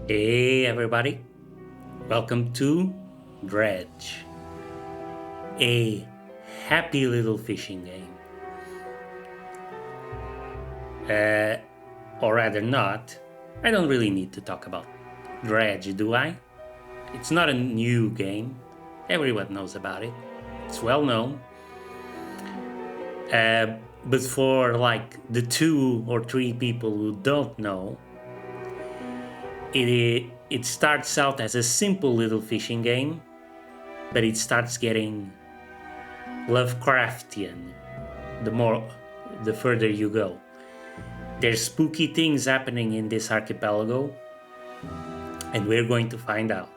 Hey everybody, welcome to Dredge, a happy little fishing game. Uh, or rather not, I don't really need to talk about Dredge, do I? It's not a new game, everyone knows about it, it's well known. But for like the 2 or 3 people who don't know, it starts out as a simple little fishing game, but it starts getting Lovecraftian the further you go. There's spooky things happening in this archipelago, and we're going to find out.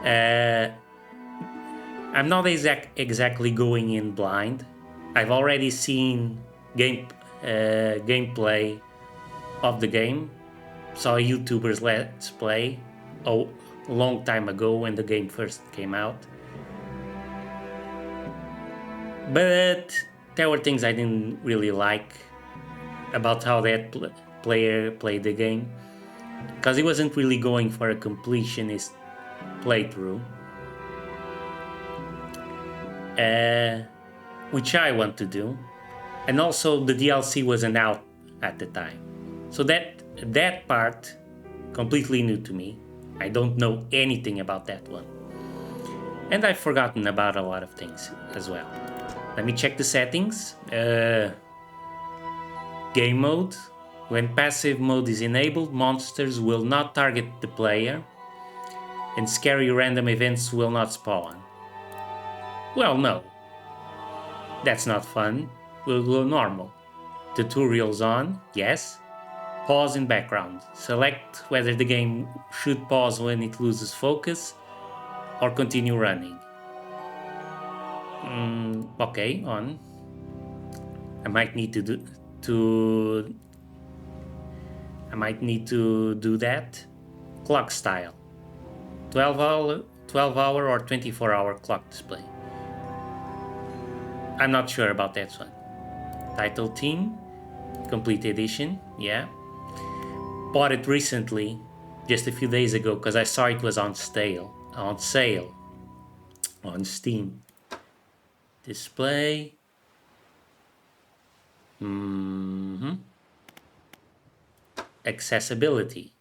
Uh, I'm not exactly going in blind. I've already seen gameplay of the game. Saw YouTubers let's play a long time ago when the game first came out. But there were things I didn't really like about how that player played the game, because he wasn't really going for a completionist playthrough, which I want to do. And also the DLC wasn't out at the time, so that part completely new to me. I don't know anything about that one, and I've forgotten about a lot of things as well. Let me check the settings. Game mode. When passive mode is enabled, monsters will not target the player, and scary random events will not spawn. Well, no. That's not fun. We'll go normal. Tutorials on, yes. Pause in background. Select whether the game should pause when it loses focus or continue running. Okay, on. I might need to do that. Clock style. 12 hour or 24-hour clock display. I'm not sure about that one. Title theme, complete edition, yeah. Bought it recently, just a few days ago, because I saw it was on sale on Steam. Display. Accessibility.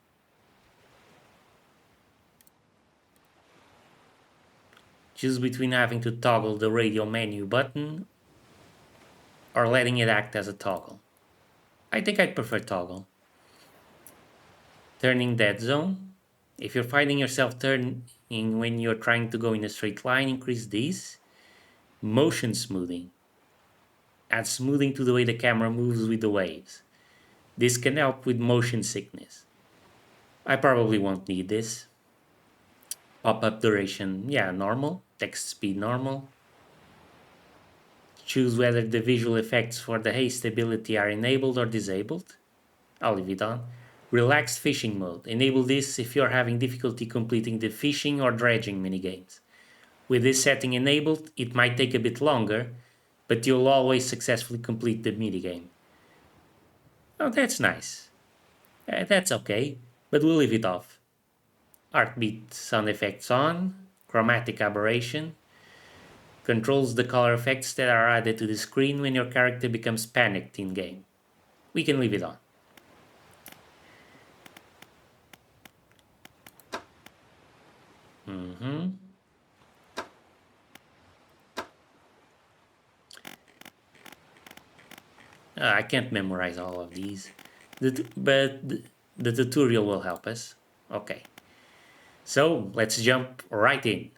Choose between having to toggle the radio menu button or letting it act as a toggle. I think I'd prefer toggle. Turning dead zone. If you're finding yourself turning when you're trying to go in a straight line, increase these. Motion smoothing. Add smoothing to the way the camera moves with the waves. This can help with motion sickness. I probably won't need this. Pop-up duration, yeah, normal. Text speed, normal. Choose whether the visual effects for the haste ability are enabled or disabled. I'll leave it on. Relaxed fishing mode. Enable this if you're having difficulty completing the fishing or dredging minigames. With this setting enabled, it might take a bit longer, but you'll always successfully complete the minigame. Oh, that's nice. That's okay, but we'll leave it off. Heartbeat sound effects on. Chromatic aberration. Controls the color effects that are added to the screen when your character becomes panicked in game. We can leave it on. I can't memorize all of these, but the tutorial will help us. Okay, so let's jump right in.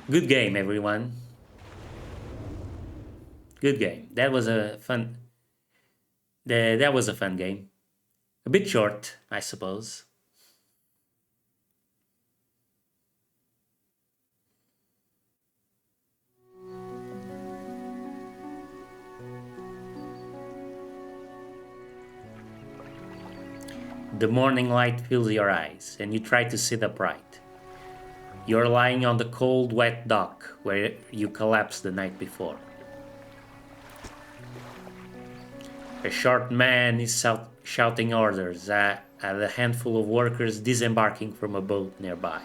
Good game, everyone. Good game. That was a fun. That was a fun game. A bit short, I suppose. The morning light fills your eyes, and you try to sit upright. You're lying on the cold, wet dock where you collapsed the night before. A short man is shouting orders at a handful of workers disembarking from a boat nearby.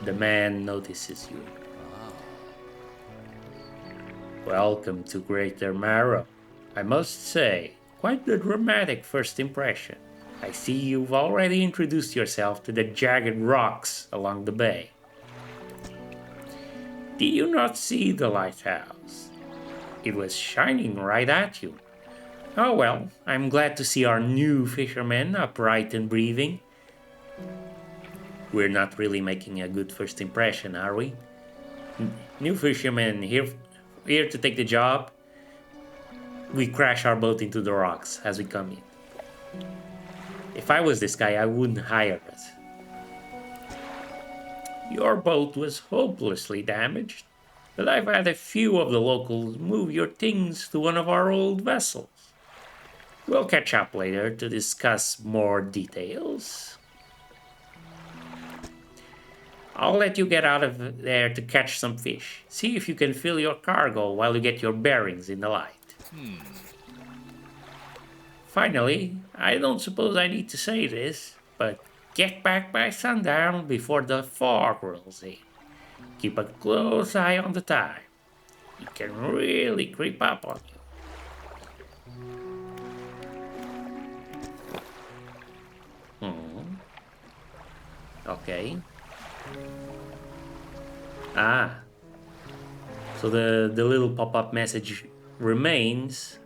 The man notices you. Welcome to Greater Marrow. I must say, quite the dramatic first impression. I see you've already introduced yourself to the jagged rocks along the bay. Did you not see the lighthouse? It was shining right at you. Oh well, I'm glad to see our new fishermen upright and breathing. We're not really making a good first impression, are we? New fishermen here to take the job. We crash our boat into the rocks as we come in. If I was this guy, I wouldn't hire us. Your boat was hopelessly damaged, but I've had a few of the locals move your things to one of our old vessels. We'll catch up later to discuss more details. I'll let you get out of there to catch some fish. See if you can fill your cargo while you get your bearings in the light. Finally, I don't suppose I need to say this, but get back by sundown before the fog rolls in. Keep a close eye on the time. It can really creep up on you. Okay. So the little pop-up message remains,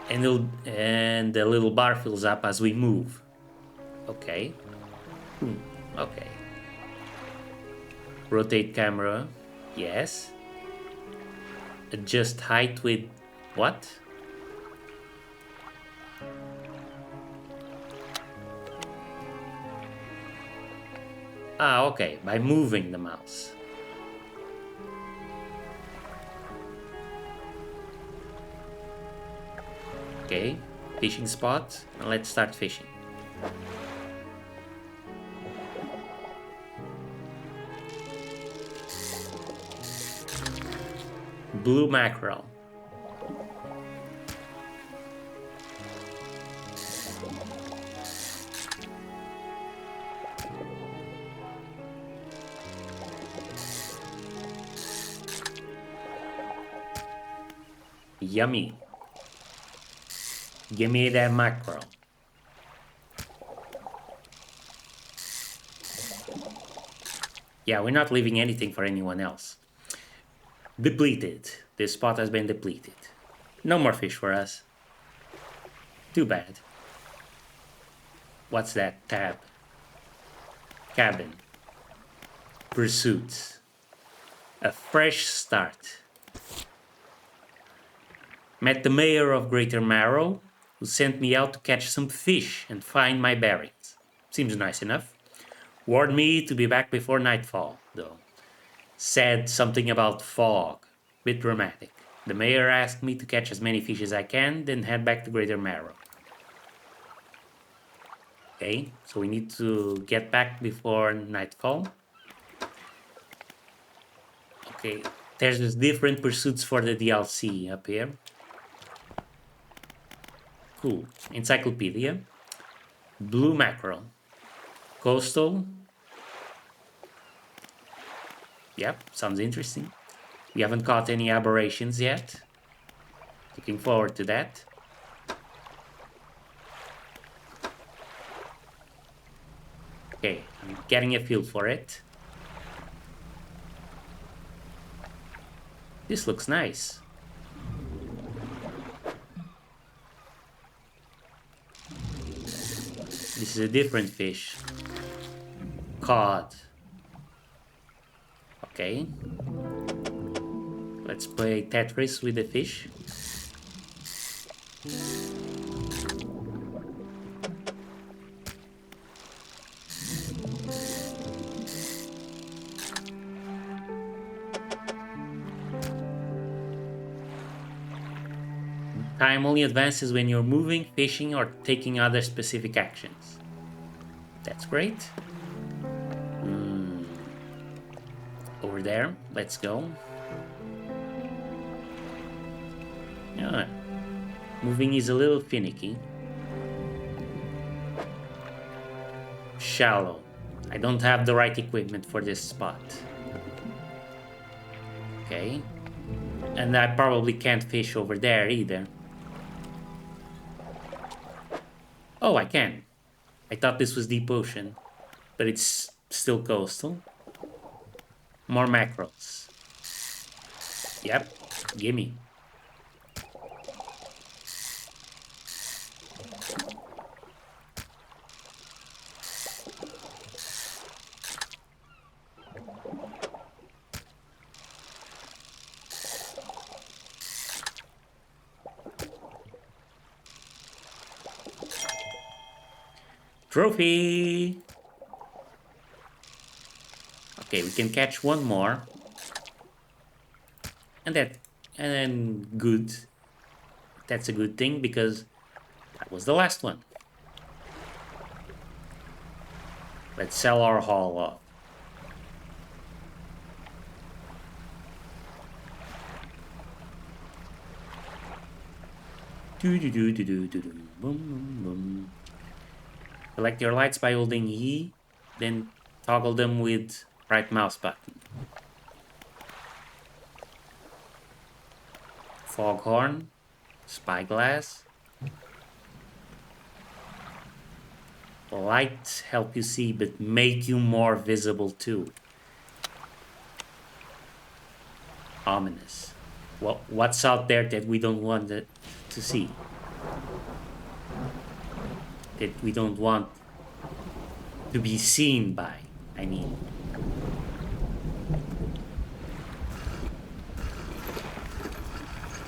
and the little bar fills up as we move. Okay. Okay. Rotate camera. Yes. Adjust height with what? Okay, by moving the mouse. Okay, fishing spot, and let's start fishing. Blue mackerel. Yummy. Give me that mackerel. Yeah, we're not leaving anything for anyone else. Depleted. This spot has been depleted. No more fish for us. Too bad. What's that tab? Cabin. Pursuits. A fresh start. Met the mayor of Greater Marrow, who sent me out to catch some fish and find my bearings. Seems nice enough. Warned me to be back before nightfall, though. Said something about fog. Bit dramatic. The mayor asked me to catch as many fish as I can, then head back to Greater Marrow. Okay, so we need to get back before nightfall. Okay, there's different pursuits for the DLC up here. Cool. Encyclopedia. Blue mackerel. Coastal. Yep, sounds interesting. We haven't caught any aberrations yet. Looking forward to that. Okay, I'm getting a feel for it. This looks nice. This is a different fish. Cod. Okay. Let's play Tetris with the fish. Time only advances when you're moving, fishing, or taking other specific actions. That's great. Over there, let's go. Yeah. Moving is a little finicky. Shallow. I don't have the right equipment for this spot. Okay. And I probably can't fish over there either. Oh, I can. I thought this was deep ocean, but it's still coastal. More mackerels. Yep, gimme. Trophy! Okay, we can catch one more. And then good. That's a good thing because that was the last one. Let's sell our haul off. Boom, boom, boom. Select your lights by holding E, then toggle them with right mouse button. Foghorn, spyglass. Lights help you see but make you more visible too. Ominous. Well, what's out there that we don't want to see? That we don't want to be seen by, I mean.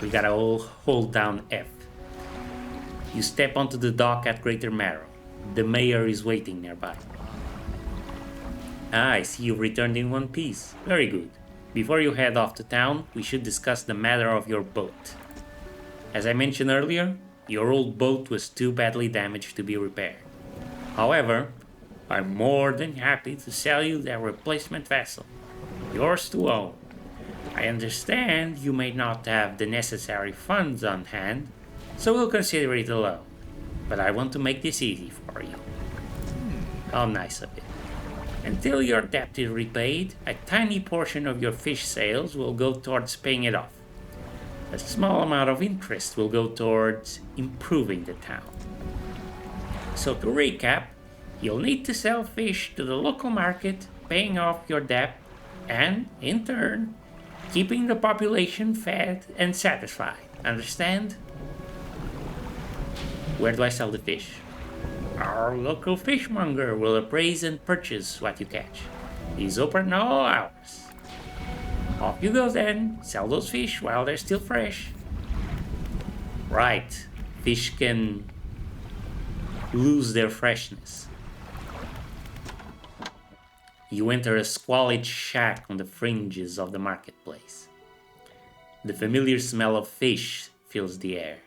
We gotta hold down F. You step onto the dock at Greater Marrow. The mayor is waiting nearby. Ah, I see you returned in one piece. Very good. Before you head off to town, we should discuss the matter of your boat. As I mentioned earlier, your old boat was too badly damaged to be repaired. However, I'm more than happy to sell you that replacement vessel. Yours to own. I understand you may not have the necessary funds on hand, so we'll consider it a loan. But I want to make this easy for you. How nice of it. Until your debt is repaid, a tiny portion of your fish sales will go towards paying it off. A small amount of interest will go towards improving the town. So to recap, you'll need to sell fish to the local market, paying off your debt, and, in turn, keeping the population fed and satisfied. Understand? Where do I sell the fish? Our local fishmonger will appraise and purchase what you catch. He's open all hours. Off you go then, sell those fish while they're still fresh. Right, fish can lose their freshness. You enter a squalid shack on the fringes of the marketplace. The familiar smell of fish fills the air.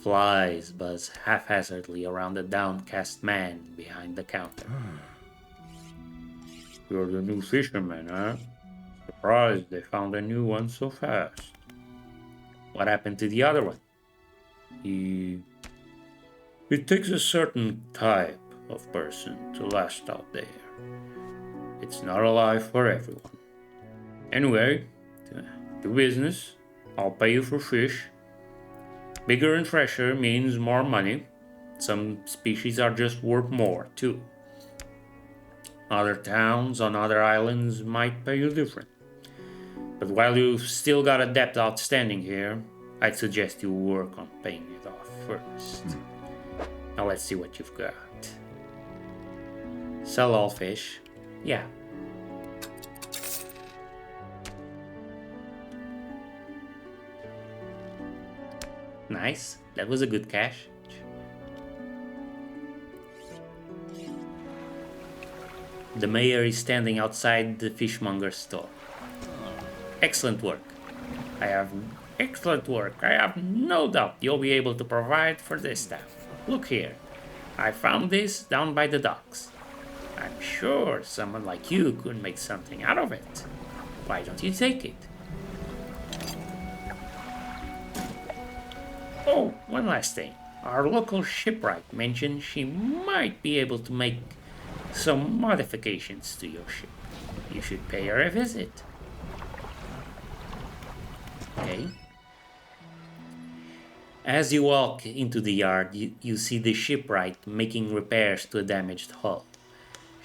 Flies buzz haphazardly around the downcast man behind the counter. You're the new fisherman, huh? Surprised they found a new one so fast. What happened to the other one? It takes a certain type of person to last out there. It's not alive for everyone. Anyway, to business. I'll pay you for fish. Bigger and fresher means more money. Some species are just worth more, too. Other towns on other islands might pay you different. But while you've still got a debt outstanding here, I'd suggest you work on paying it off first. Now let's see what you've got. Sell all fish. Yeah. Nice. That was a good cash. The mayor is standing outside the fishmonger's store. Excellent work. I have Excellent work. I have no doubt you'll be able to provide for this staff. Look here. I found this down by the docks. I'm sure someone like you could make something out of it. Why don't you take it? Oh, one last thing. Our local shipwright mentioned she might be able to make some modifications to your ship. You should pay her a visit. Okay. As you walk into the yard, you see the shipwright making repairs to a damaged hull.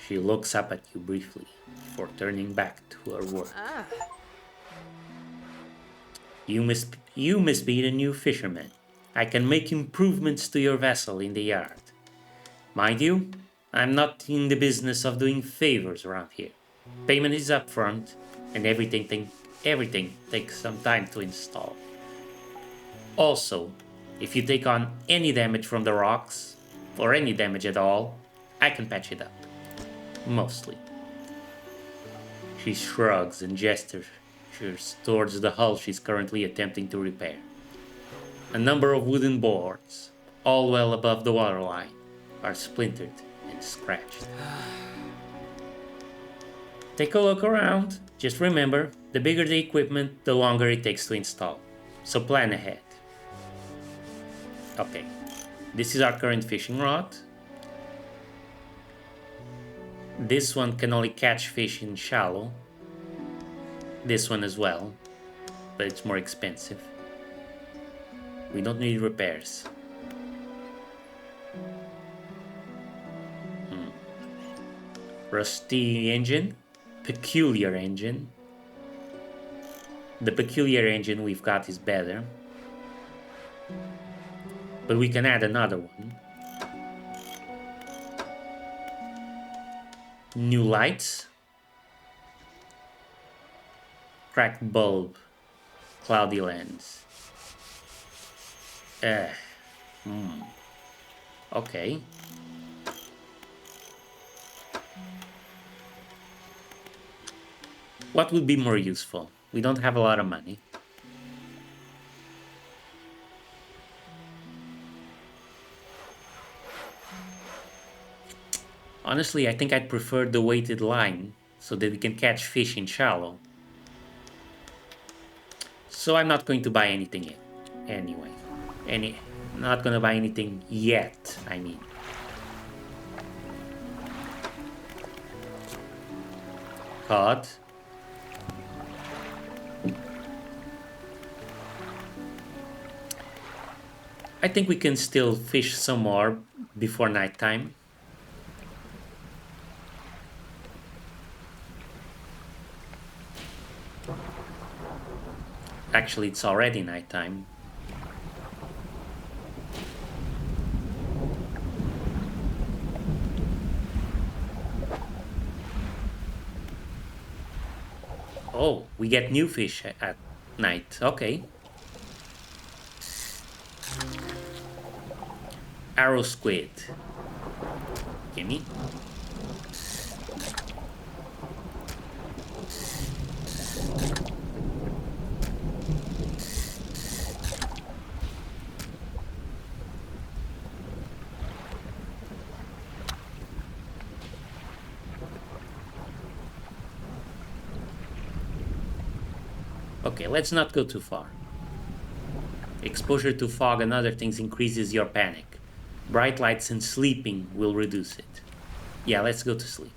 She looks up at you briefly before turning back to her work. You must be the new fisherman. I can make improvements to your vessel in the yard. Mind you, I'm not in the business of doing favors around here. Payment is upfront, and everything takes some time to install. Also, if you take on any damage from the rocks, or any damage at all, I can patch it up. Mostly. She shrugs and gestures towards the hull she's currently attempting to repair. A number of wooden boards, all well above the waterline, are splintered and scratched. Take a look around. Just remember, the bigger the equipment, the longer it takes to install. So plan ahead. Okay, this is our current fishing rod. This one can only catch fish in shallow. This one as well, but it's more expensive. We don't need repairs. Rusty engine, peculiar engine. The peculiar engine we've got is better, but we can add another one. New lights. Cracked bulb. Cloudy lens. Okay. What would be more useful? We don't have a lot of money. Honestly, I think I'd prefer the weighted line so that we can catch fish in shallow. So I'm not going to buy anything yet. Anyway. Not gonna buy anything yet, I mean. Cod. I think we can still fish some more before nighttime. Actually, it's already nighttime. Oh, we get new fish at night. Okay. Arrow squid. Gimme. Okay, let's not go too far. Exposure to fog and other things increases your panic. Bright lights and sleeping will reduce it. Yeah, let's go to sleep.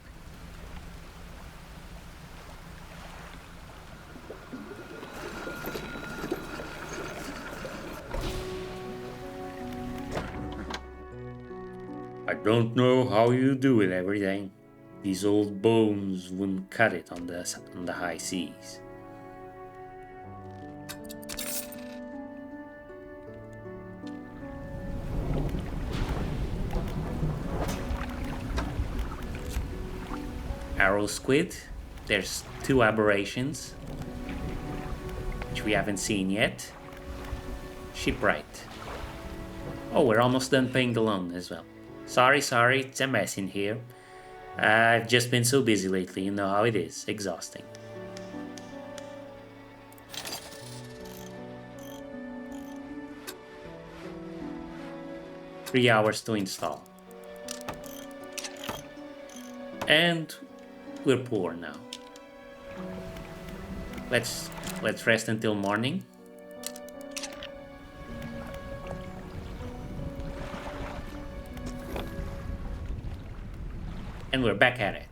I don't know how you do it every day. These old bones wouldn't cut it on the high seas. Arrow squid. There's two aberrations, which we haven't seen yet. Shipwright. Oh, we're almost done paying the loan as well. Sorry, it's a mess in here. I've just been so busy lately, you know how it is, exhausting. 3 hours to install. And we're poor now. Let's rest until morning. And we're back at it.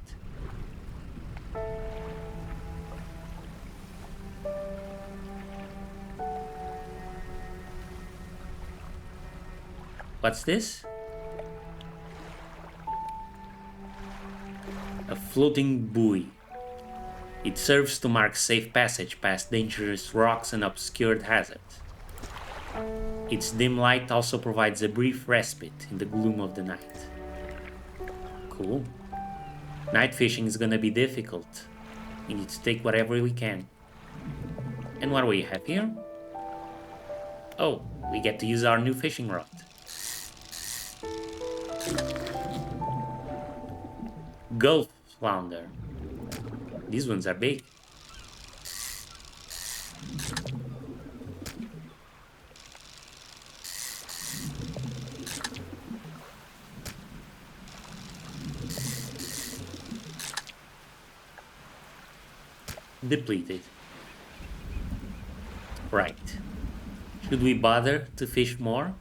What's this? A floating buoy. It serves to mark safe passage past dangerous rocks and obscured hazards. Its dim light also provides a brief respite in the gloom of the night. Cool. Night fishing is gonna be difficult. We need to take whatever we can. And what do we have here? Oh, we get to use our new fishing rod. Gulf flounder. These ones are big. Depleted. Right. Should we bother to fish more?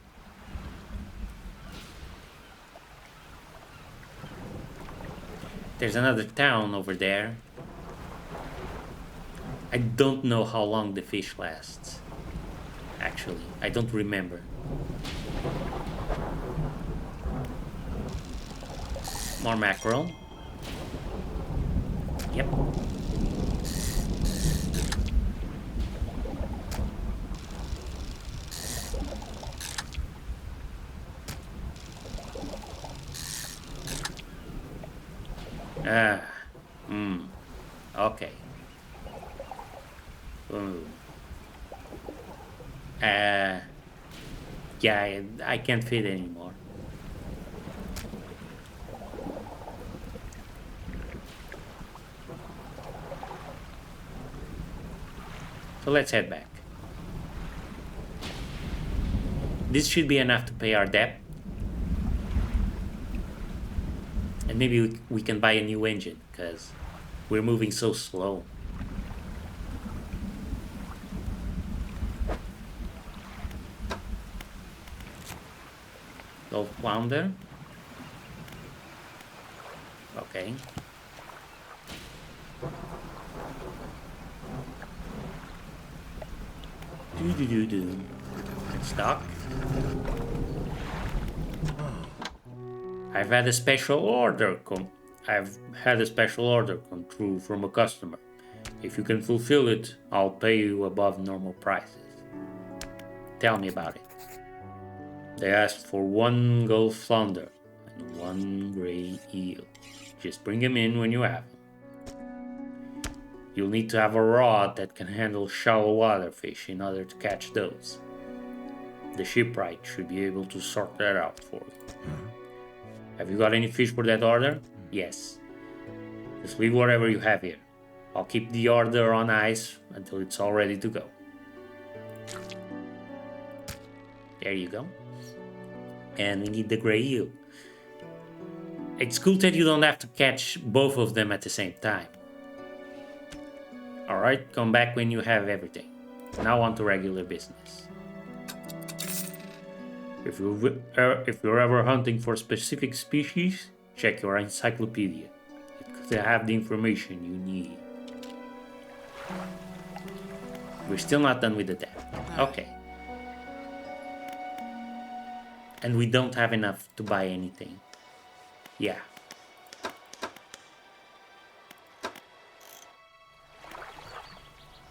There's another town over there. I don't know how long the fish lasts. Actually, I don't remember. More mackerel. Yep. Okay. Yeah, I can't fit anymore. So let's head back. This should be enough to pay our debt. And maybe we can buy a new engine, because we're moving so slow. Gulf flounder. Okay. Do. Stock. I've had a special order come through from a customer. If you can fulfill it, I'll pay you above normal prices. Tell me about it. They asked for 1 Gulf flounder and 1 gray eel. Just bring them in when you have them. You'll need to have a rod that can handle shallow water fish in order to catch those. The shipwright should be able to sort that out for you. Have you got any fish for that order? Yes. Just leave whatever you have here. I'll keep the order on ice until it's all ready to go. There you go. And we need the gray eel. It's cool that you don't have to catch both of them at the same time. Alright, come back when you have everything. Now on to regular business. If you're ever hunting for specific species, check your encyclopedia. It could have the information you need. We're still not done with the debt. Okay. And we don't have enough to buy anything. Yeah.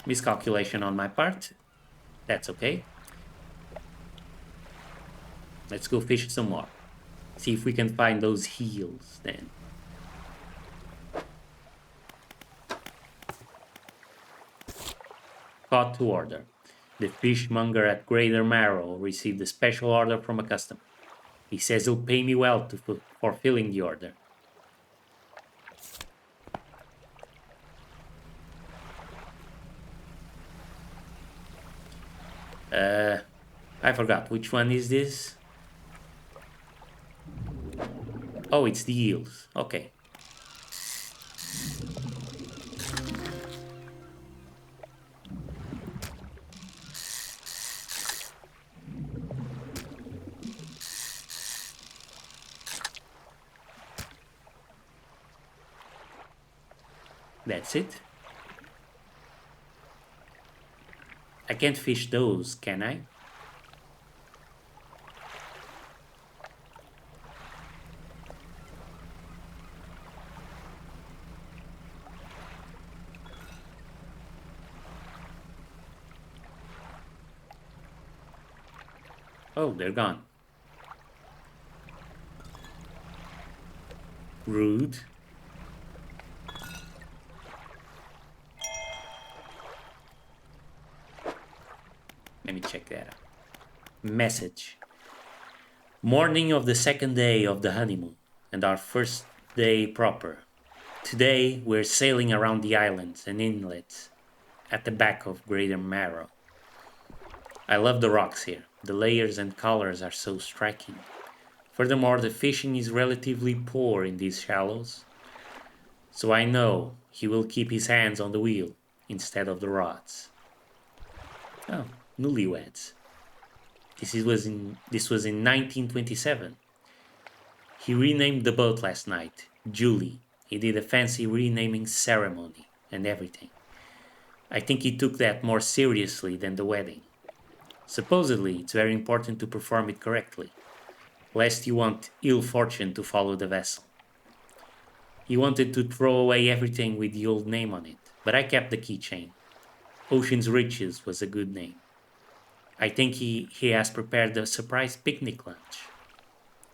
Miscalculation on my part. That's okay. Let's go fish some more. See if we can find those heels then. Caught to order. The fishmonger at Greater Marrow received a special order from a customer. He says he'll pay me well for filling the order. I forgot. Which one is this? Oh, it's the eels. Okay. That's it. I can't fish those, can I? Oh, they're gone. Rude. Let me check that out. Message. Morning of the second day of the honeymoon, and our first day proper. Today we're sailing around the islands and inlets at the back of Greater Marrow. I love the rocks here. The layers and colors are so striking. Furthermore, the fishing is relatively poor in these shallows, so I know he will keep his hands on the wheel instead of the rods. Oh, newlyweds. This was in 1927. He renamed the boat last night, Julie. He did a fancy renaming ceremony and everything. I think he took that more seriously than the wedding. Supposedly, it's very important to perform it correctly, lest you want ill fortune to follow the vessel. He wanted to throw away everything with the old name on it, but I kept the keychain. Ocean's Riches was a good name. I think he has prepared a surprise picnic lunch.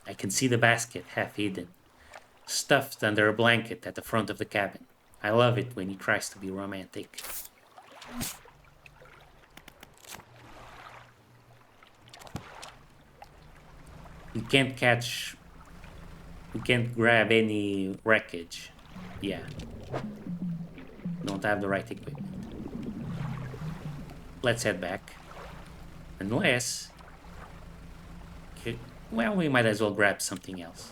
I can see the basket half hidden, stuffed under a blanket at the front of the cabin. I love it when he tries to be romantic. We can't grab any wreckage. Yeah. Don't have the right equipment. Let's head back. Unless... well, we might as well grab something else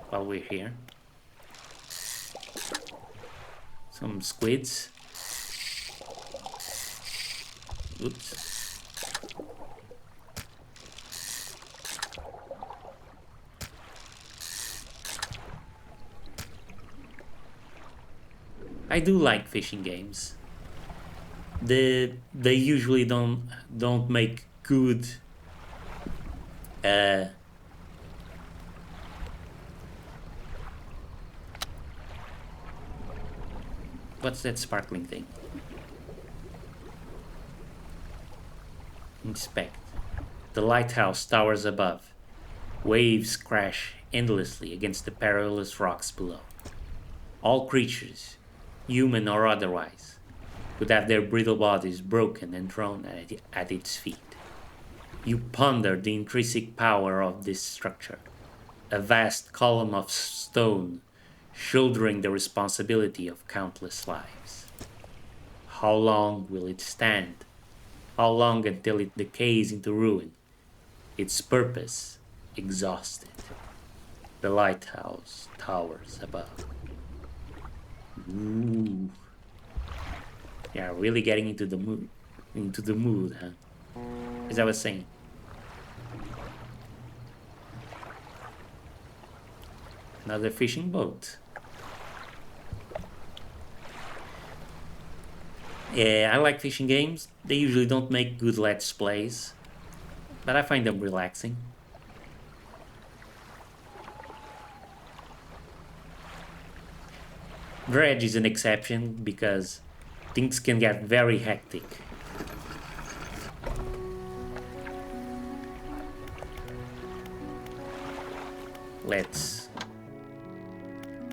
while we're here. Some squids. Oops. I do like fishing games. They usually don't make good what's that sparkling thing? Inspect. The lighthouse towers above. Waves crash endlessly against the perilous rocks below. All creatures, human or otherwise, would have their brittle bodies broken and thrown at its feet. You ponder the intrinsic power of this structure, a vast column of stone shouldering the responsibility of countless lives. How long will it stand? How long until it decays into ruin, its purpose exhausted? The lighthouse towers above. Ooh. Yeah, really getting into the mood, huh? As I was saying. Another fishing boat. Yeah, I like fishing games. They usually don't make good let's plays, but I find them relaxing. Dredge is an exception because things can get very hectic. Let's...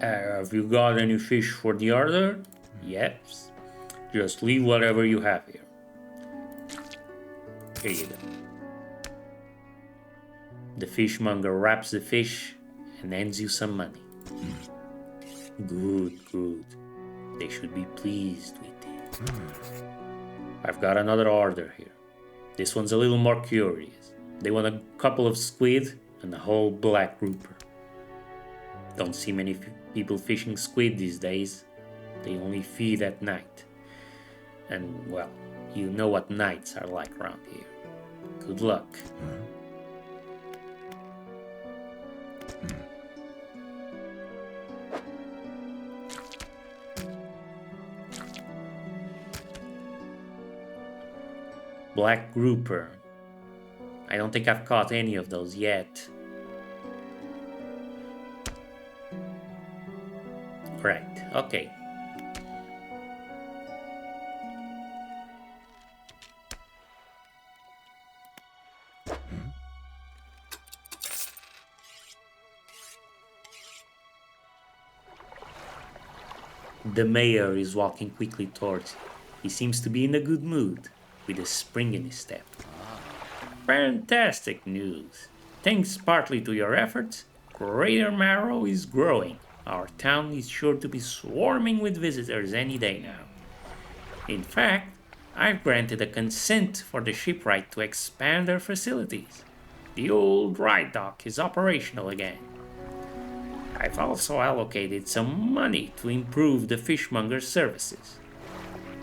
have you got any fish for the order? Yes. Just leave whatever you have here. Here you go. The fishmonger wraps the fish and hands you some money. Good, good. They should be pleased with it. I've got another order here. This one's a little more curious. They want a couple of squid and a whole black grouper. Don't see many people fishing squid these days. They only feed at night. And, well, you know what nights are like around here. Good luck. Black grouper. I don't think I've caught any of those yet. Right, okay. The mayor is walking quickly towards you. He seems to be in a good mood, with a spring in his step. Fantastic news. Thanks partly to your efforts, Greater Marrow is growing. Our town is sure to be swarming with visitors any day now. In fact, I've granted a consent for the shipwright to expand their facilities. The old dry dock is operational again. I've also allocated some money to improve the fishmonger's services.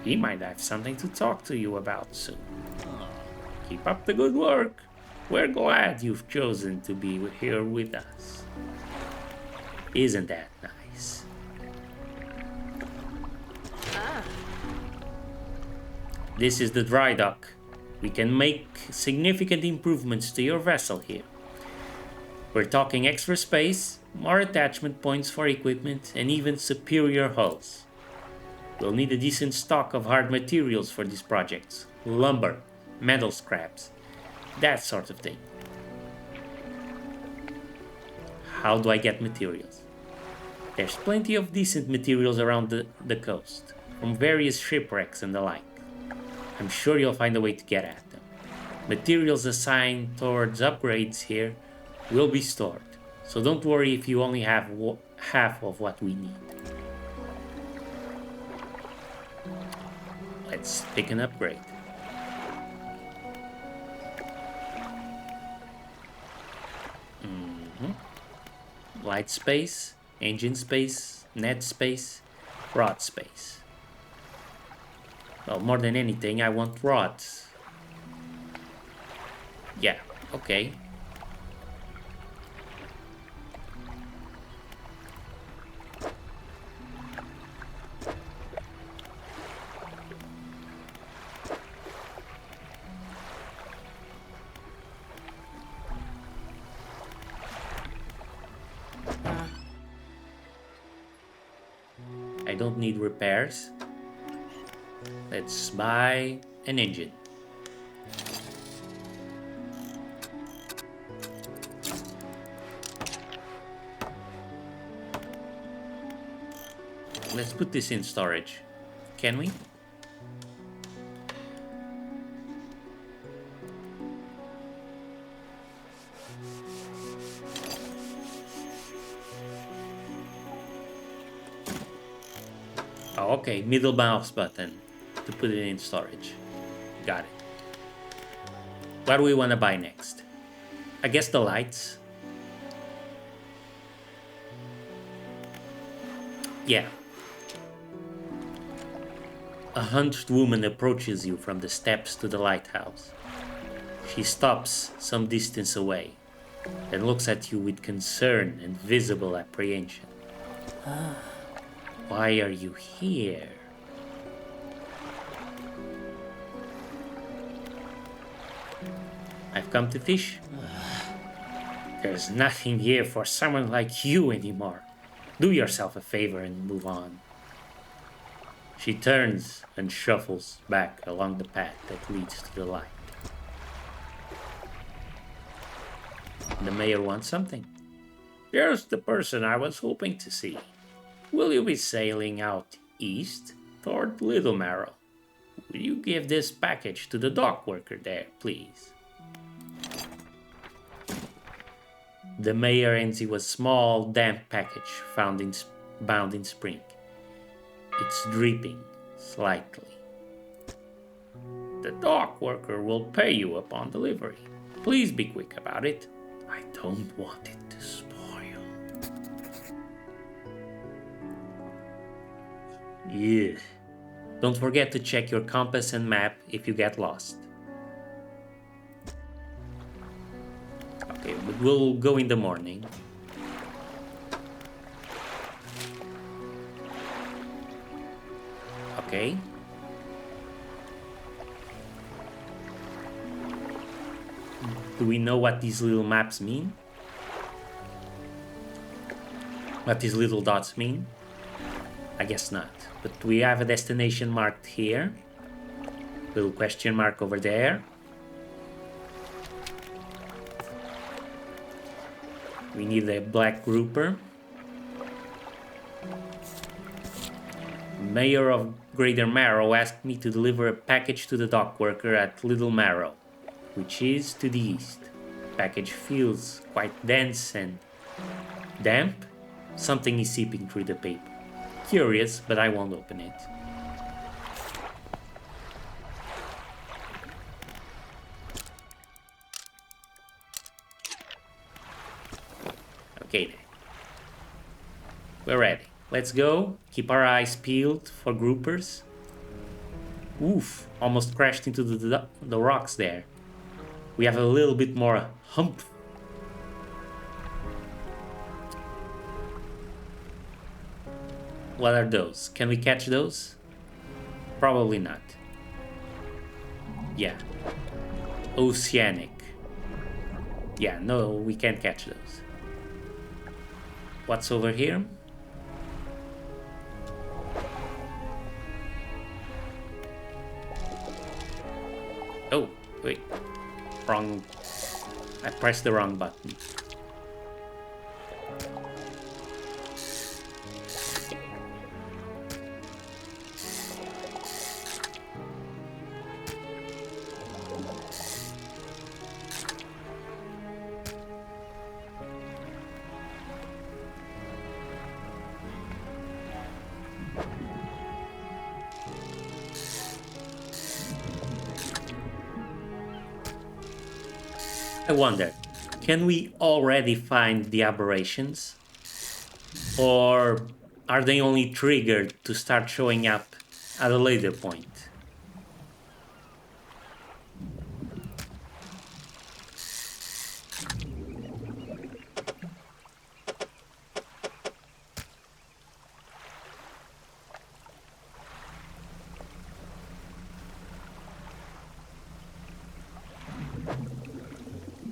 He might have something to talk to you about soon. Keep up the good work. We're glad you've chosen to be here with us. Isn't that nice? This is the dry dock. We can make significant improvements to your vessel here. We're talking extra space, more attachment points for equipment, and even superior hulls. We'll need a decent stock of hard materials for these projects. Lumber, metal scraps, that sort of thing. How do I get materials? There's plenty of decent materials around the coast, from various shipwrecks and the like. I'm sure you'll find a way to get at them. Materials assigned towards upgrades here will be stored, so don't worry if you only have half of what we need. Let's pick an upgrade. Light space, engine space, net space, rod space. Well, more than anything, I want rods. Yeah, okay. I don't need repairs. Let's buy an engine. Let's put this in storage. Can we? Oh, okay, middle mouse button to put it in storage. Got it. What do we want to buy next? I guess the lights. Yeah. A hunched woman approaches you from the steps to the lighthouse. She stops some distance away and looks at you with concern and visible apprehension. Why are you here? I've come to fish. There's nothing here for someone like you anymore. Do yourself a favor and move on. She turns and shuffles back along the path that leads to the light. The mayor wants something. Here's the person I was hoping to see. Will you be sailing out east toward Little Marrow? Will you give this package to the dock worker there, please? The mayor hands you a small, damp package bound in spring. It's dripping slightly. The dock worker will pay you upon delivery. Please be quick about it. I don't want it to spoil. Yeah. Don't forget to check your compass and map if you get lost. Okay, but we'll go in the morning. Okay. Do we know what these little maps mean? What these little dots mean? I guess not. But we have a destination marked here. Little question mark over there. We need a black grouper. Mayor of Greater Marrow asked me to deliver a package to the dock worker at Little Marrow, which is to the east. Package feels quite dense and damp. Something is seeping through the paper. Curious, but I won't open it. Okay then. We're ready. Let's go. Keep our eyes peeled for groupers. Oof, almost crashed into the rocks there. We have a little bit more hump. What are those? Can we catch those? Probably not. Yeah. Oceanic. Yeah, no, we can't catch those. What's over here? Oh, wait. Wrong. I pressed the wrong button. I wonder, can we already find the aberrations? Or are they only triggered to start showing up at a later point?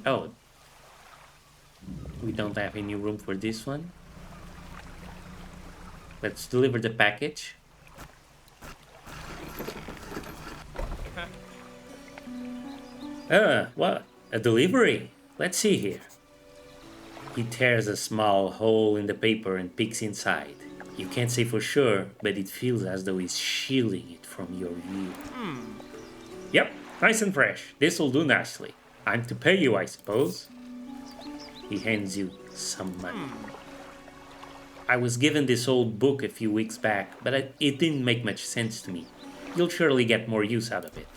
Oh, we don't have any room for this one. Let's deliver the package. What? A delivery? Let's see here. He tears a small hole in the paper and peeks inside. You can't say for sure, but it feels as though he's shielding it from your view. Yep, nice and fresh. This'll do nicely. I'm to pay you, I suppose. He hands you some money. I was given this old book a few weeks back, but it didn't make much sense to me. You'll surely get more use out of it.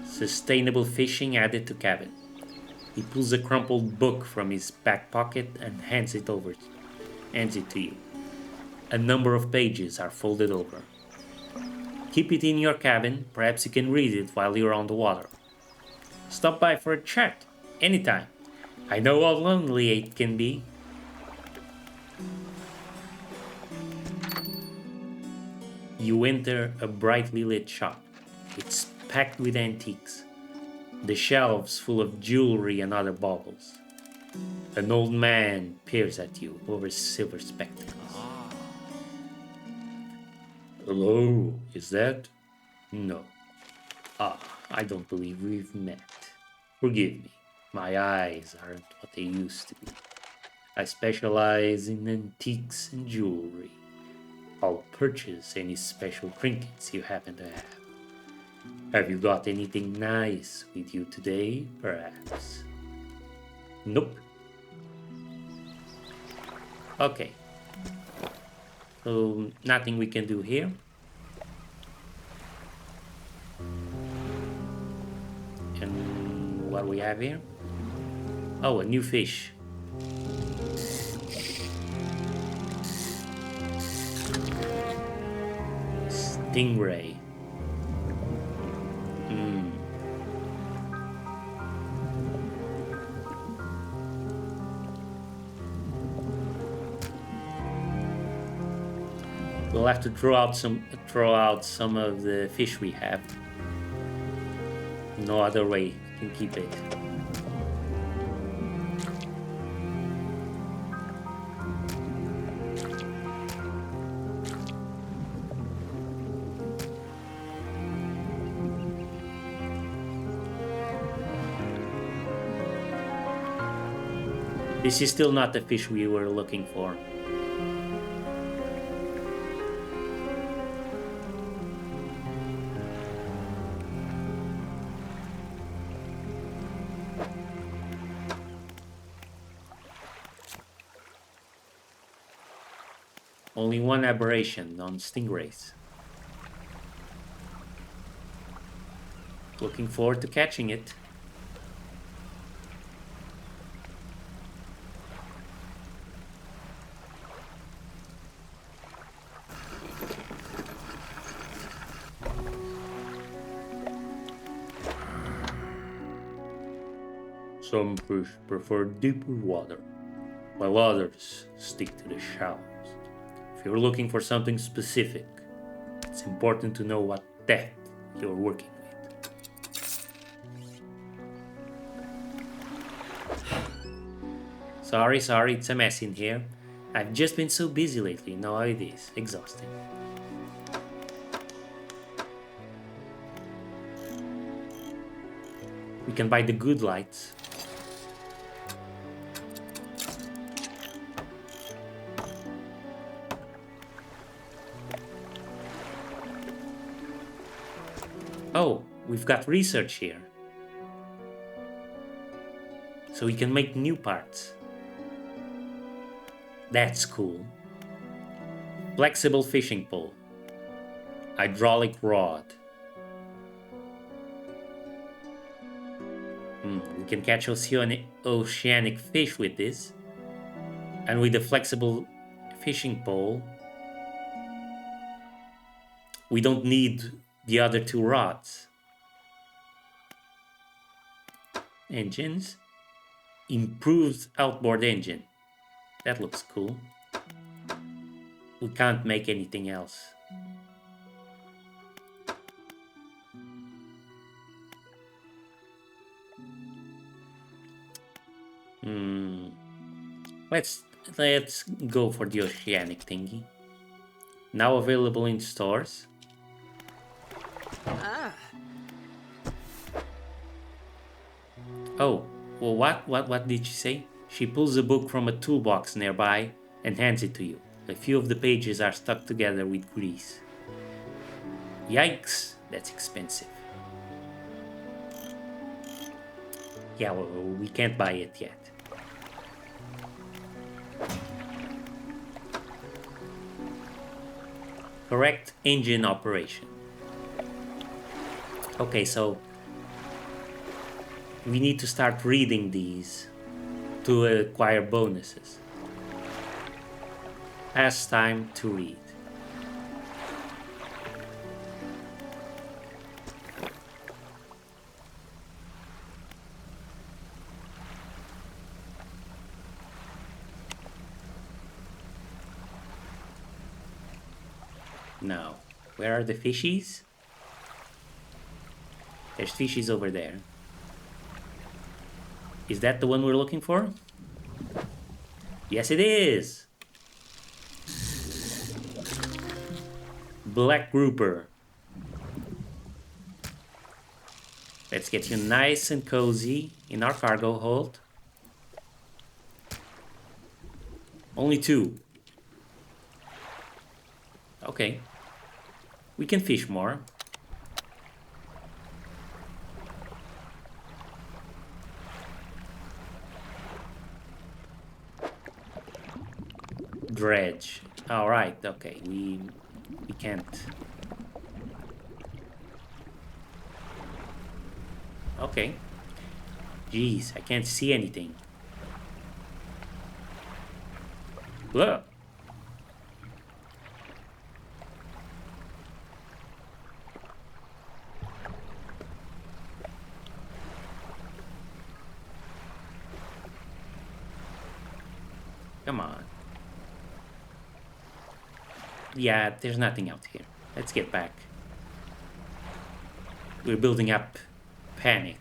Sustainable fishing added to cabin. He pulls a crumpled book from his back pocket and hands it to you. A number of pages are folded over. Keep it in your cabin, perhaps you can read it while you're on the water. Stop by for a chat, anytime. I know how lonely it can be. You enter a brightly lit shop. It's packed with antiques. The shelves full of jewelry and other baubles. An old man peers at you over silver spectacles. Hello, is that? No. I don't believe we've met. Forgive me, my eyes aren't what they used to be. I specialize in antiques and jewelry. I'll purchase any special trinkets you happen to have. Have you got anything nice with you today, perhaps? Nope. Okay. So, nothing we can do here. And what do we have here? Oh, a new fish. Stingray. We'll have to throw out some of the fish we have. No other way to keep it. This is still not the fish we were looking for. Only one aberration on stingrays. Looking forward to catching it. Some fish prefer deeper water, while others stick to the shallows. If you're looking for something specific, it's important to know what depth you're working with. Sorry, it's a mess in here. I've just been so busy lately, you know how it is, exhausting. We can buy the good lights. Oh, we've got research here. So we can make new parts. That's cool. Flexible fishing pole. Hydraulic rod. We can catch oceanic fish with this. And with the flexible fishing pole, we don't need the other two rods. Engines. Improved outboard engine. That looks cool. We can't make anything else. Let's go for the oceanic thingy. Now available in stores. Oh, well, what did she say? She pulls a book from a toolbox nearby and hands it to you. A few of the pages are stuck together with grease. Yikes, that's expensive. Yeah, well, we can't buy it yet. Correct engine operation. Okay, so we need to start reading these to acquire bonuses. Pass time to read. Now, where are the fishies? There's fishies over there. Is that the one we're looking for? Yes, it is! Black grouper. Let's get you nice and cozy in our cargo hold. Only 2. Okay. We can fish more. Dredge. Alright, okay. We can't. Okay. Jeez, I can't see anything. Look. Come on. Yeah, there's nothing out here. Let's get back. We're building up panic.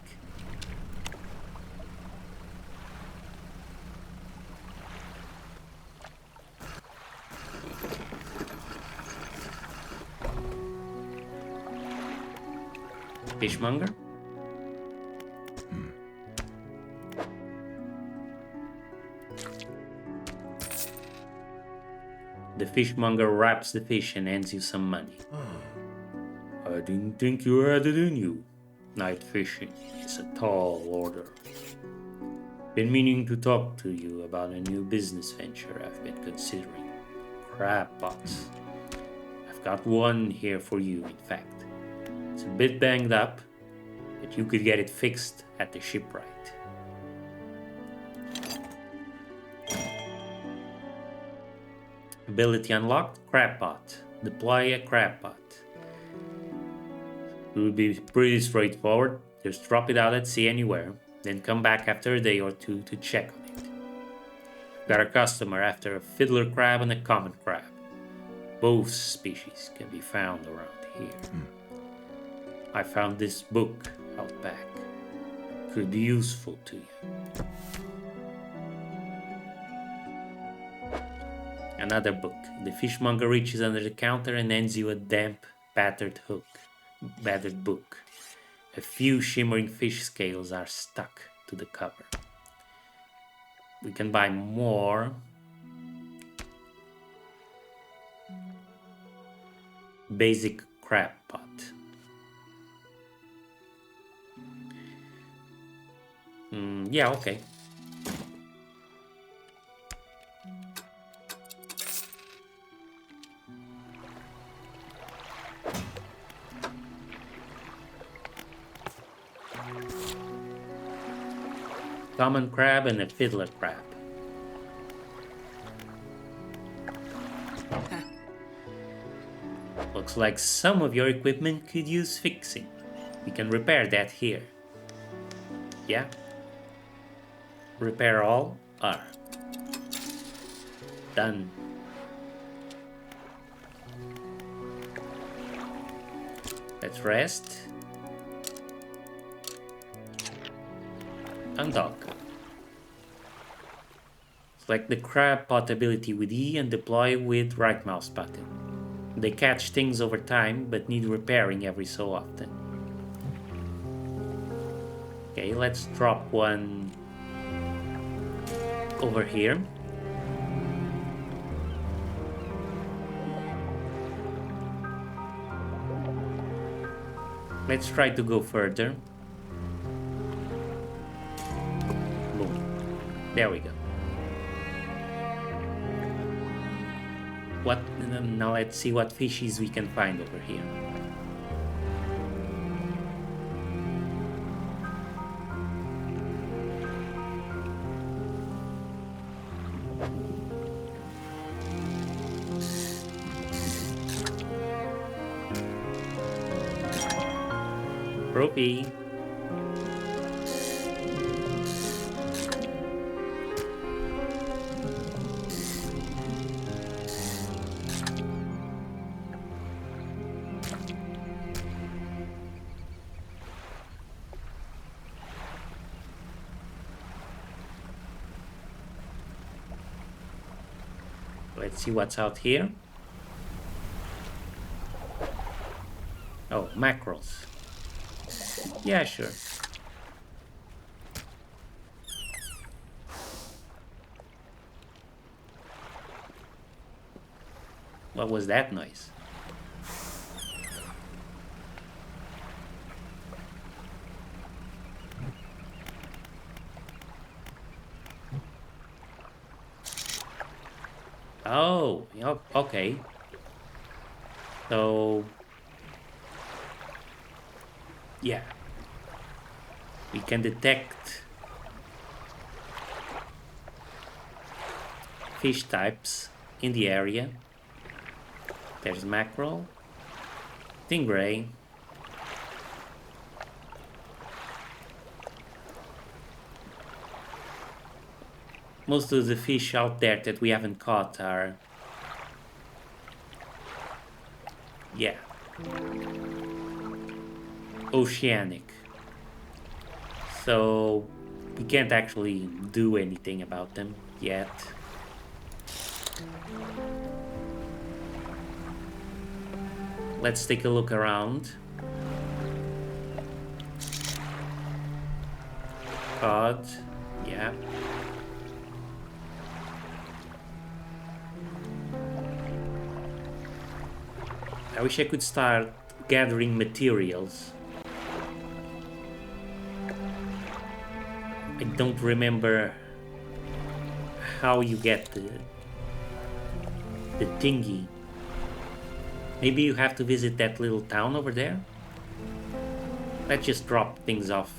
Fishmonger? The fishmonger wraps the fish and hands you some money. I didn't think you had it in you. Night fishing is a tall order. Been meaning to talk to you about a new business venture I've been considering. Crab pots. I've got one here for you, in fact. It's a bit banged up, but you could get it fixed at the shipwright. Ability unlocked, crab pot. Deploy a crab pot. It will be pretty straightforward. Just drop it out at sea anywhere, then come back after a day or two to check on it. Got a customer after a fiddler crab and a common crab. Both species can be found around here. I found this book out back. Could be useful to you. Another book. The fishmonger reaches under the counter and hands you a damp, battered book. A few shimmering fish scales are stuck to the cover. We can buy more. Basic crab pot. Yeah, okay. Common crab and a fiddler crab. Looks like some of your equipment could use fixing. We can repair that here. Yeah? Repair all? R. Done. Let's rest. Undock. Select the crab pot ability with E and deploy with right mouse button. They catch things over time but need repairing every so often. Okay, let's drop one over here. Let's try to go further. Boom. There we go. Now let's see what fishies we can find over here. Ropey. Let's see what's out here. Oh, mackerels. Yeah, sure. What was that noise? Oh, okay. So, yeah. We can detect fish types in the area. There's mackerel, stingray, most of the fish out there that we haven't caught are, yeah, oceanic. So we can't actually do anything about them yet. Let's take a look around. Cod, yeah. I wish I could start gathering materials. I don't remember how you get the thingy. Maybe you have to visit that little town over there? Let's just drop things off.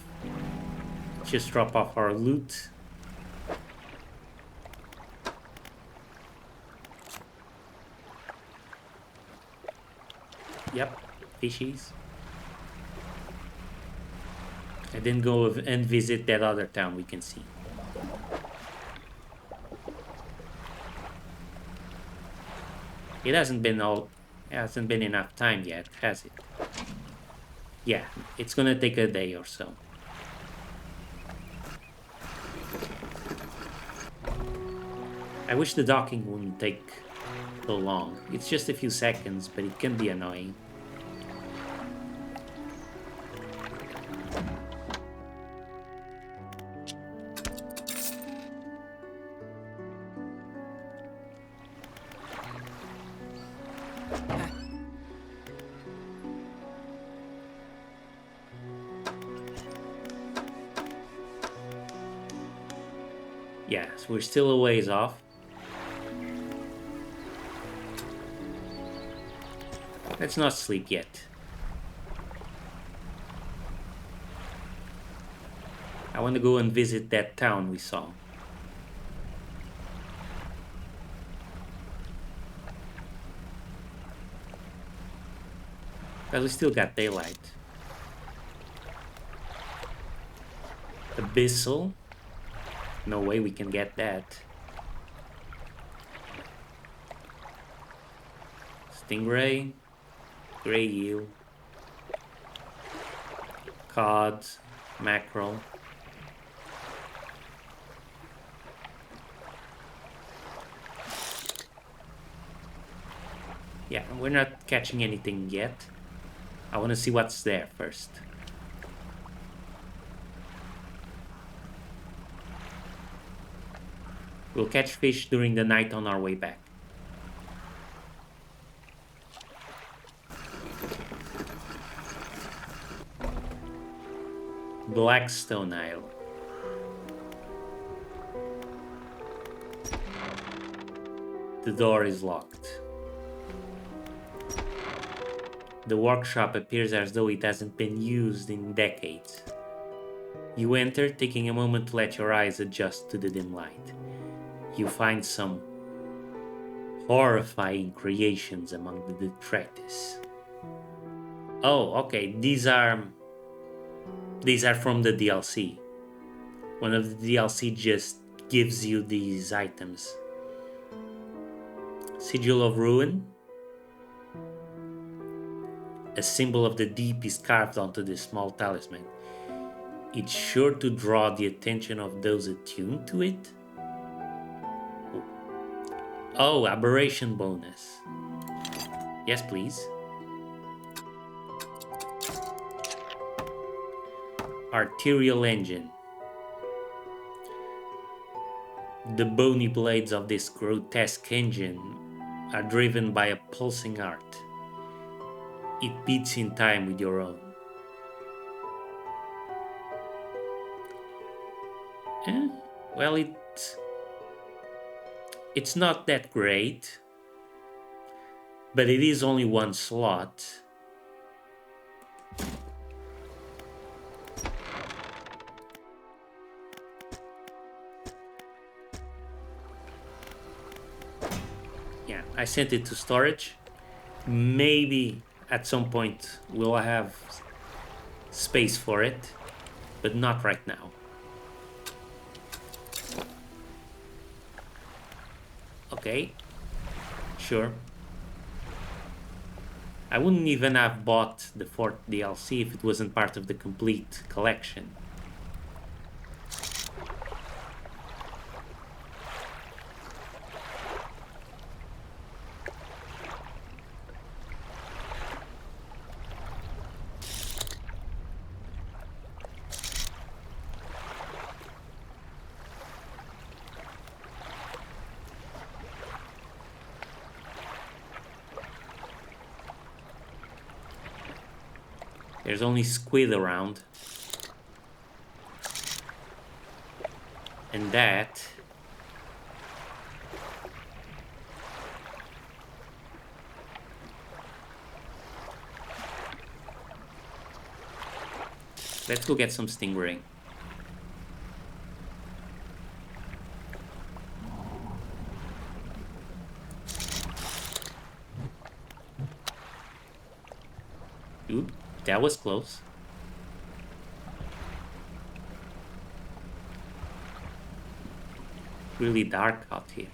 Let's just drop off our loot. Yep, fishies. And then go and visit that other town we can see. It hasn't been enough time yet, has it? Yeah, it's gonna take a day or so. I wish the docking wouldn't take so long. It's just a few seconds, but it can be annoying. Yeah, so we're still a ways off. Let's not sleep yet. I want to go and visit that town we saw. Because we still got daylight. Abyssal. No way we can get that. Stingray. Grey eel. Cod. Mackerel. Yeah, we're not catching anything yet. I want to see what's there first. We'll catch fish during the night on our way back. Blackstone Isle. The door is locked. The workshop appears as though it hasn't been used in decades. You enter, taking a moment to let your eyes adjust to the dim light. You find some horrifying creations among the detritus. Oh, okay, these are from the DLC. One of the DLC just gives you these items. Sigil of Ruin. A symbol of the deep is carved onto this small talisman. It's sure to draw the attention of those attuned to it. Oh, aberration bonus. Yes, please. Arterial engine. The bony blades of this grotesque engine are driven by a pulsing heart. It beats in time with your own. Well, it's not that great, but it is only one slot. Yeah, I sent it to storage. Maybe at some point we'll have space for it, but not right now. Okay, sure. I wouldn't even have bought the fourth DLC if it wasn't part of the complete collection. There's only squid around. And that... Let's go get some stingray. Oop, that was close. Really dark out here.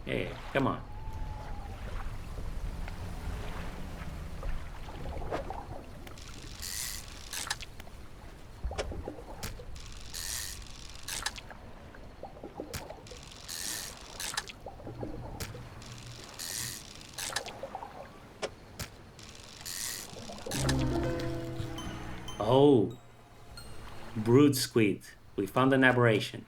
Hey, come on. Oh, brood squid. We found an aberration.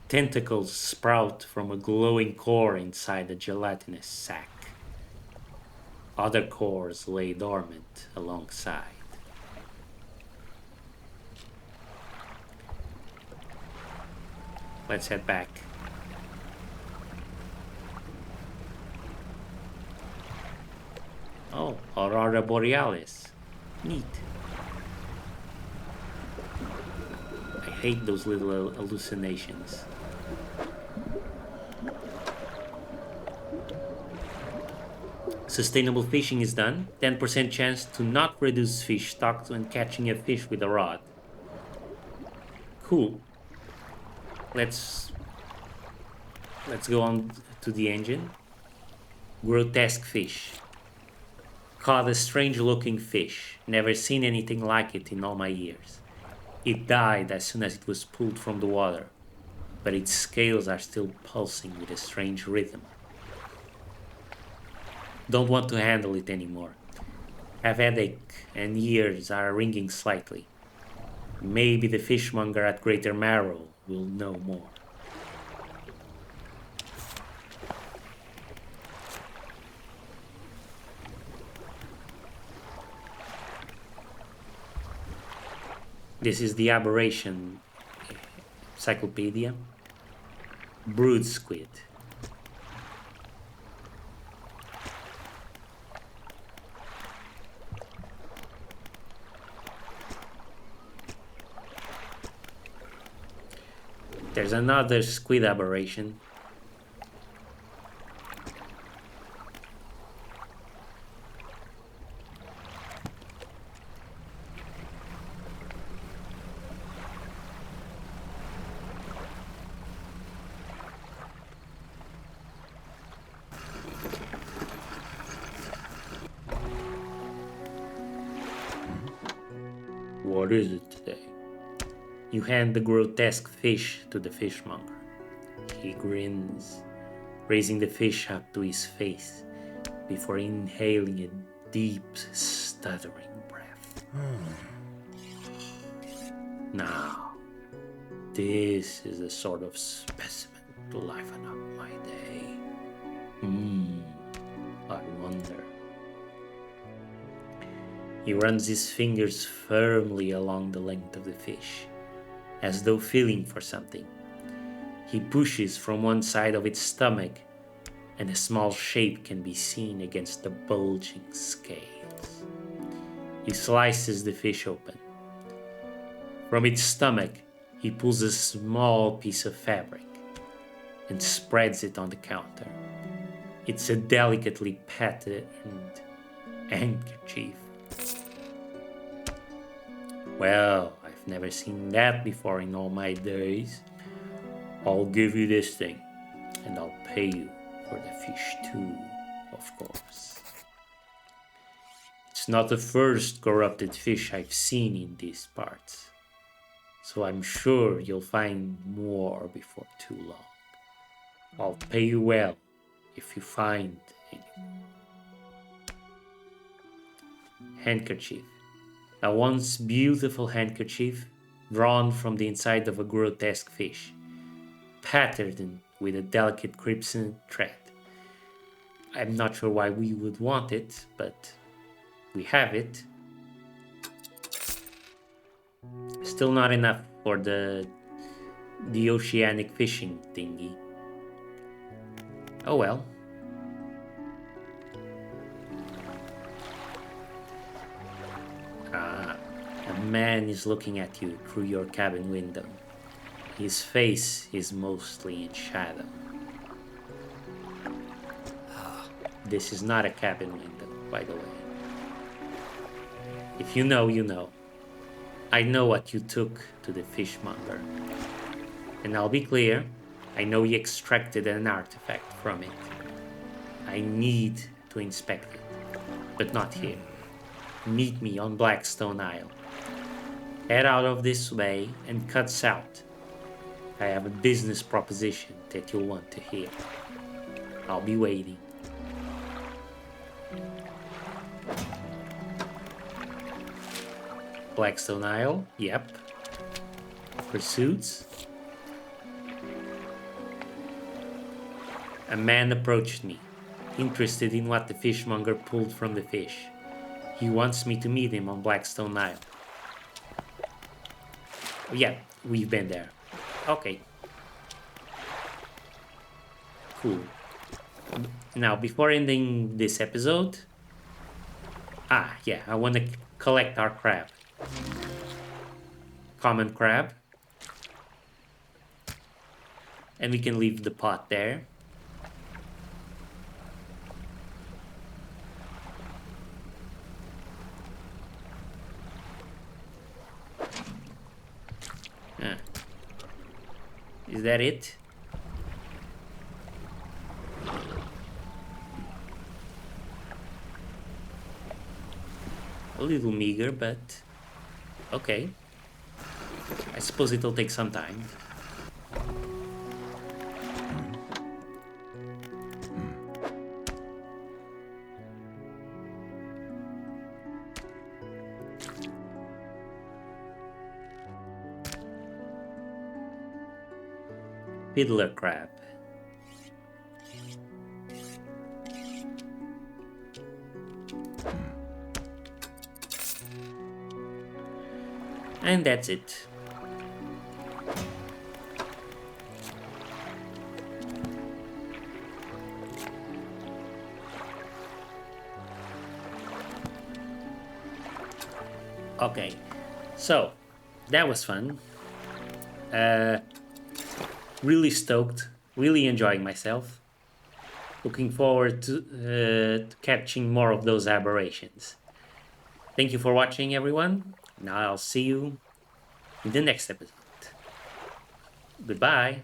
Tentacles sprout from a glowing core inside a gelatinous sac. Other cores lay dormant alongside. Let's head back. Oh, Aurora Borealis. Neat. I hate those little hallucinations. Sustainable fishing is done. 10% chance to not reduce fish stock when catching a fish with a rod. Cool. Let's go on to the engine. Grotesque fish. Caught a strange looking fish. Never seen anything like it in all my years. It died as soon as it was pulled from the water, but its scales are still pulsing with a strange rhythm. Don't want to handle it anymore. Have headache and ears are ringing slightly. Maybe the fishmonger at Greater Marrow will know more. This is the aberration encyclopedia. Brood squid. There's another squid aberration. What is it today? You hand the grotesque fish to the fishmonger. He grins, raising the fish up to his face before inhaling a deep, stuttering breath. Now, This is the sort of specimen to liven up my day. I wonder. He runs his fingers firmly along the length of the fish, as though feeling for something. He pushes from one side of its stomach, and a small shape can be seen against the bulging scales. He slices the fish open. From its stomach, he pulls a small piece of fabric and spreads it on the counter. It's a delicately patterned handkerchief. Well, I've never seen that before in all my days. I'll give you this thing, and I'll pay you for the fish too, of course. It's not the first corrupted fish I've seen in these parts, so I'm sure you'll find more before too long. I'll pay you well if you find any. Handkerchief. A once beautiful handkerchief drawn from the inside of a grotesque fish, patterned with a delicate crimson thread. I'm not sure why we would want it, but we have it. Still not enough for the oceanic fishing thingy. Oh well. A man is looking at you through your cabin window. His face is mostly in shadow. This is not a cabin window, by the way. If you know, you know. I know what you took to the fishmonger. And I'll be clear, I know you extracted an artifact from it. I need to inspect it, but not here. Meet me on Blackstone Isle. Head out of this way and cut south. I have a business proposition that you'll want to hear. I'll be waiting. Blackstone Isle, yep. Pursuits. A man approached me, interested in what the fishmonger pulled from the fish. He wants me to meet him on Blackstone Isle. Yeah, we've been there. Okay. Cool. Now, before ending this episode... yeah, I want to collect our crab. Common crab. And we can leave the pot there. Is that it? A little meager, but okay. I suppose it'll take some time. Fiddler crab. And that's it. Okay, so that was fun. Really stoked, really enjoying myself. Looking forward to catching more of those aberrations. Thank you for watching, everyone. Now I'll see you in the next episode. Goodbye.